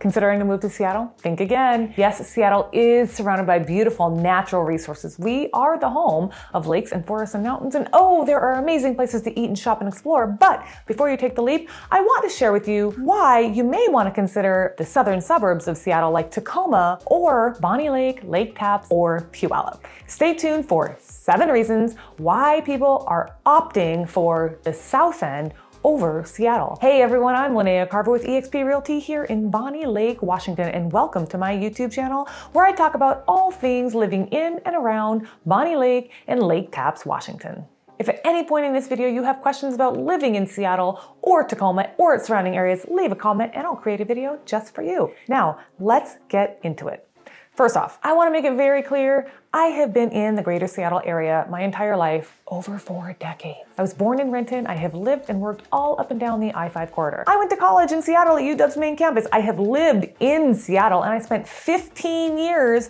Considering a move to Seattle? Think again. Yes, Seattle is surrounded by beautiful natural resources. We are the home of lakes and forests and mountains, and there are amazing places to eat and shop and explore. But before you take the leap, I want to share with you why you may want to consider the southern suburbs of Seattle like Tacoma or Bonnie Lake, Lake Tapps, or Puyallup. Stay tuned for 7 reasons why people are opting for the South End over Seattle. Hey everyone, I'm Lynea Carver with eXp Realty here in Bonnie Lake, Washington, and welcome to my YouTube channel where I talk about all things living in and around Bonnie Lake and Lake Tapps, Washington. If at any point in this video you have questions about living in Seattle or Tacoma or its surrounding areas, leave a comment and I'll create a video just for you. Now, let's get into it. First off, I want to make it very clear, I have been in the greater Seattle area my entire life, over 4 decades. I was born in Renton. I have lived and worked all up and down the I-5 corridor. I went to college in Seattle at UW's main campus. I have lived in Seattle and I spent 15 years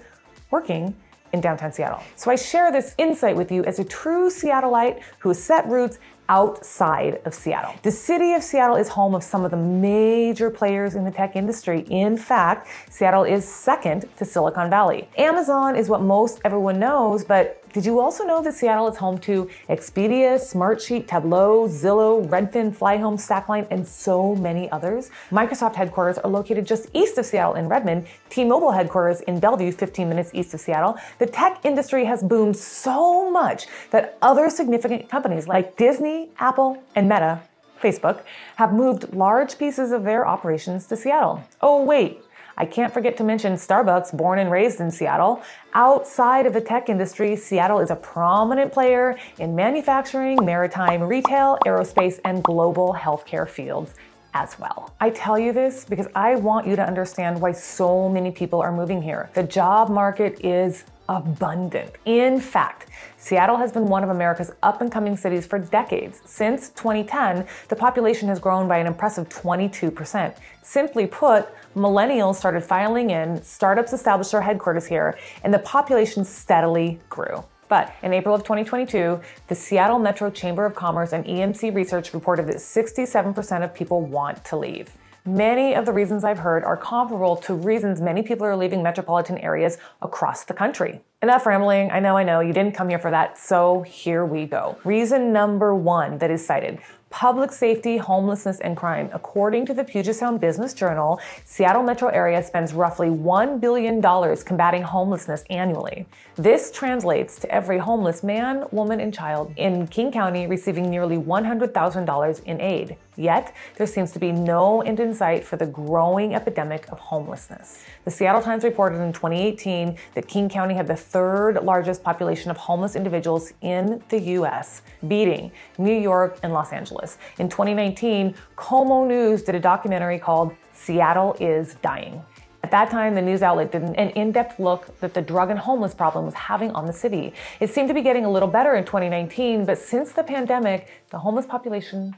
working in downtown Seattle. So I share this insight with you as a true Seattleite who has set roots outside of Seattle. The city of Seattle is home of some of the major players in the tech industry. In fact, Seattle is second to Silicon Valley. Amazon is what most everyone knows, but did you also know that Seattle is home to Expedia, Smartsheet, Tableau, Zillow, Redfin, Flyhome, Stackline, and so many others? Microsoft headquarters are located just east of Seattle in Redmond, T-Mobile headquarters in Bellevue, 15 minutes east of Seattle. The tech industry has boomed so much that other significant companies like Disney, Apple, and Meta, Facebook, have moved large pieces of their operations to Seattle. Oh wait, I can't forget to mention Starbucks, born and raised in Seattle. Outside of the tech industry, Seattle is a prominent player in manufacturing, maritime retail, aerospace, and global healthcare fields as well. I tell you this because I want you to understand why so many people are moving here. The job market is abundant. In fact, Seattle has been one of America's up-and-coming cities for decades. Since 2010, the population has grown by an impressive 22%. Simply put, millennials started filing in, startups established their headquarters here, and the population steadily grew. But in April of 2022, the Seattle Metro Chamber of Commerce and EMC Research reported that 67% of people want to leave. Many of the reasons I've heard are comparable to reasons many people are leaving metropolitan areas across the country. Enough rambling, I know, you didn't come here for that, so here we go. Reason number 1 that is cited: public safety, homelessness, and crime. According to the Puget Sound Business Journal, Seattle metro area spends roughly $1 billion combating homelessness annually. This translates to every homeless man, woman, and child in King County receiving nearly $100,000 in aid. Yet, there seems to be no end in sight for the growing epidemic of homelessness. The Seattle Times reported in 2018 that King County had the 3rd largest population of homeless individuals in the U.S., beating New York and Los Angeles. In 2019, Como News did a documentary called Seattle is Dying. At that time, the news outlet did an in-depth look that the drug and homeless problem was having on the city. It seemed to be getting a little better in 2019, but since the pandemic, the homeless population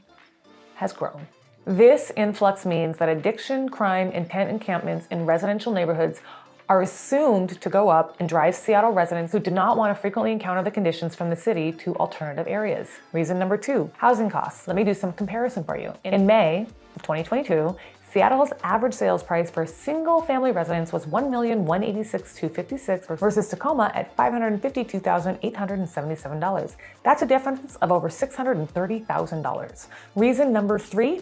has grown. This influx means that addiction, crime, and tent encampments in residential neighborhoods are assumed to go up and drive Seattle residents who do not want to frequently encounter the conditions from the city to alternative areas. Reason number 2, housing costs. Let me do some comparison for you. In May of 2022, Seattle's average sales price for single-family residence was $1,186,256 versus Tacoma at $552,877. That's a difference of over $630,000. Reason number 3,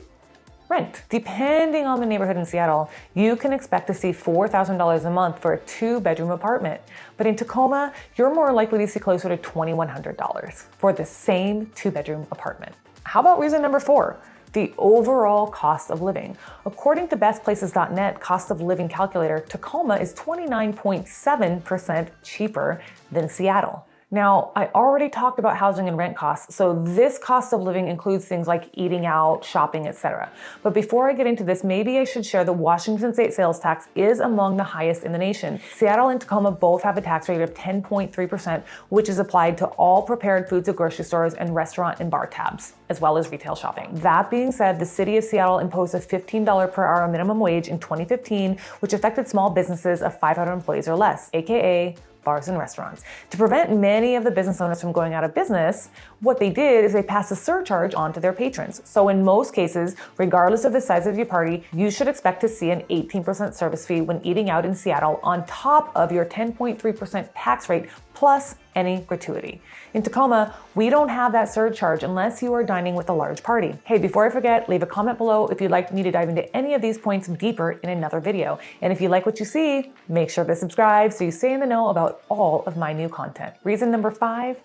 rent. Depending on the neighborhood in Seattle, you can expect to see $4,000 a month for a 2-bedroom apartment. But in Tacoma, you're more likely to see closer to $2,100 for the same 2-bedroom apartment. How about reason number 4? The overall cost of living. According to bestplaces.net cost of living calculator, Tacoma is 29.7% cheaper than Seattle. Now, I already talked about housing and rent costs, so this cost of living includes things like eating out, shopping, etc. But before I get into this, maybe I should share the Washington state sales tax is among the highest in the nation. Seattle and Tacoma both have a tax rate of 10.3%, which is applied to all prepared foods at grocery stores and restaurant and bar tabs, as well as retail shopping. That being said, the city of Seattle imposed a $15 per hour minimum wage in 2015, which affected small businesses of 500 employees or less, aka bars and restaurants. To prevent many of the business owners from going out of business, what they did is they passed a surcharge on to their patrons. So in most cases, regardless of the size of your party, you should expect to see an 18% service fee when eating out in Seattle on top of your 10.3% tax rate plus any gratuity. In Tacoma, we don't have that surcharge unless you are dining with a large party. Hey, before I forget, leave a comment below if you'd like me to dive into any of these points deeper in another video. And if you like what you see, make sure to subscribe so you stay in the know about all of my new content. Reason number 5,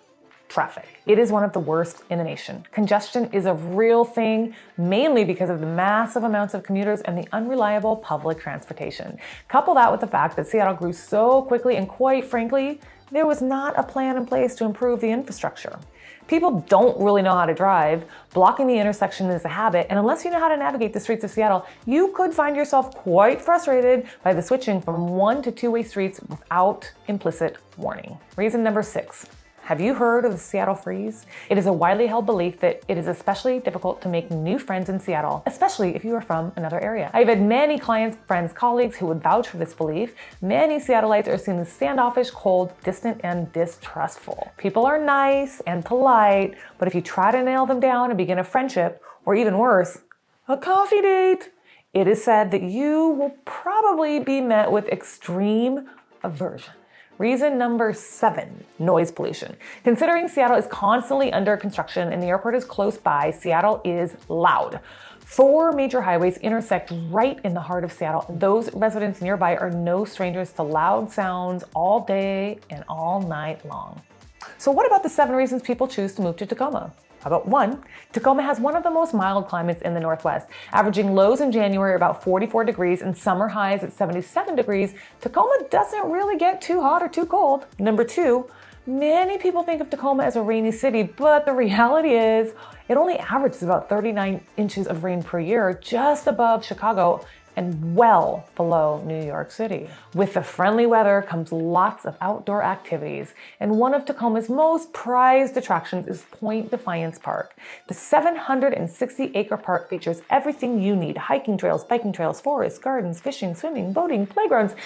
traffic. It is one of the worst in the nation. Congestion is a real thing, mainly because of the massive amounts of commuters and the unreliable public transportation. Couple that with the fact that Seattle grew so quickly and quite frankly, there was not a plan in place to improve the infrastructure. People don't really know how to drive. Blocking the intersection is a habit, and unless you know how to navigate the streets of Seattle, you could find yourself quite frustrated by the switching from one to two-way streets without implicit warning. Reason number 6. Have you heard of the Seattle freeze? It is a widely held belief that it is especially difficult to make new friends in Seattle, especially if you are from another area. I've had many clients, friends, colleagues who would vouch for this belief. Many Seattleites are seen as standoffish, cold, distant, and distrustful. People are nice and polite, but if you try to nail them down and begin a friendship, or even worse, a coffee date, it is said that you will probably be met with extreme aversion. Reason number 7, noise pollution. Considering Seattle is constantly under construction and the airport is close by, Seattle is loud. 4 major highways intersect right in the heart of Seattle. Those residents nearby are no strangers to loud sounds all day and all night long. So what about the 7 reasons people choose to move to Tacoma? How about 1? Tacoma has one of the most mild climates in the Northwest, averaging lows in January about 44 degrees and summer highs at 77 degrees. Tacoma doesn't really get too hot or too cold. Number 2, many people think of Tacoma as a rainy city, but the reality is it only averages about 39 inches of rain per year, just above Chicago and well below New York City. With the friendly weather comes lots of outdoor activities, and one of Tacoma's most prized attractions is Point Defiance Park. The 760-acre park features everything you need: hiking trails, biking trails, forests, gardens, fishing, swimming, boating, playgrounds,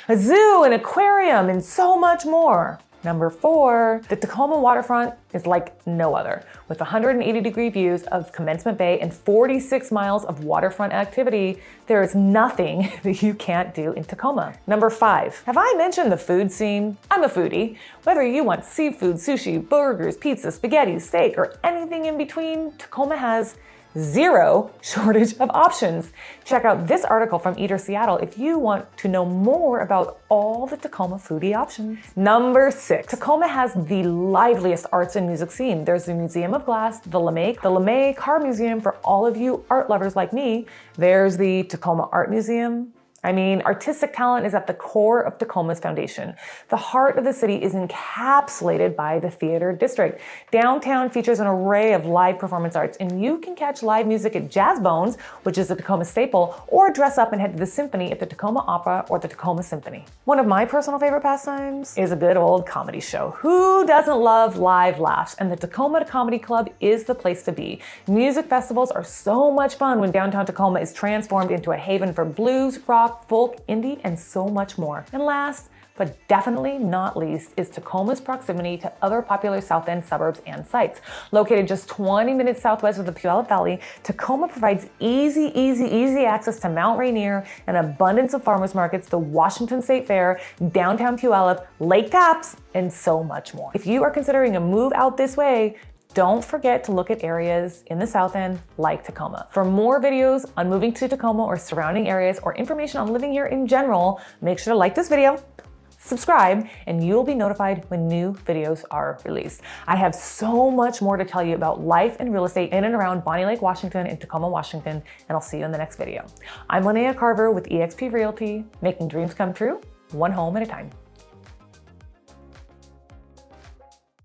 a zoo, an aquarium, and so much more. Number 4, the Tacoma waterfront is like no other. With 180-degree views of Commencement Bay and 46 miles of waterfront activity, there is nothing that you can't do in Tacoma. Number 5, have I mentioned the food scene? I'm a foodie. Whether you want seafood, sushi, burgers, pizza, spaghetti, steak, or anything in between, Tacoma has zero shortage of options. Check out this article from Eater Seattle if you want to know more about all the Tacoma foodie options. Number 6, Tacoma has the liveliest arts and music scene. There's the Museum of Glass, the Lynea Carver Museum for all of you art lovers like me. There's the Tacoma Art Museum. I mean, artistic talent is at the core of Tacoma's foundation. The heart of the city is encapsulated by the theater district. Downtown features an array of live performance arts, and you can catch live music at Jazz Bones, which is a Tacoma staple, or dress up and head to the symphony at the Tacoma Opera or the Tacoma Symphony. One of my personal favorite pastimes is a good old comedy show. Who doesn't love live laughs? And the Tacoma Comedy Club is the place to be. Music festivals are so much fun when downtown Tacoma is transformed into a haven for blues, rock, folk, indie, and so much more. And last, but definitely not least, is Tacoma's proximity to other popular South End suburbs and sites. Located just 20 minutes southwest of the Puyallup Valley, Tacoma provides easy access to Mount Rainier, an abundance of farmers markets, the Washington State Fair, downtown Puyallup, Lake Tapps, and so much more. If you are considering a move out this way, don't forget to look at areas in the South End like Tacoma. For more videos on moving to Tacoma or surrounding areas, or information on living here in general, make sure to like this video, subscribe, and you'll be notified when new videos are released. I have so much more to tell you about life and real estate in and around Bonnie Lake, Washington and Tacoma, Washington, and I'll see you in the next video. I'm Lynea Carver with eXp Realty, making dreams come true, one home at a time.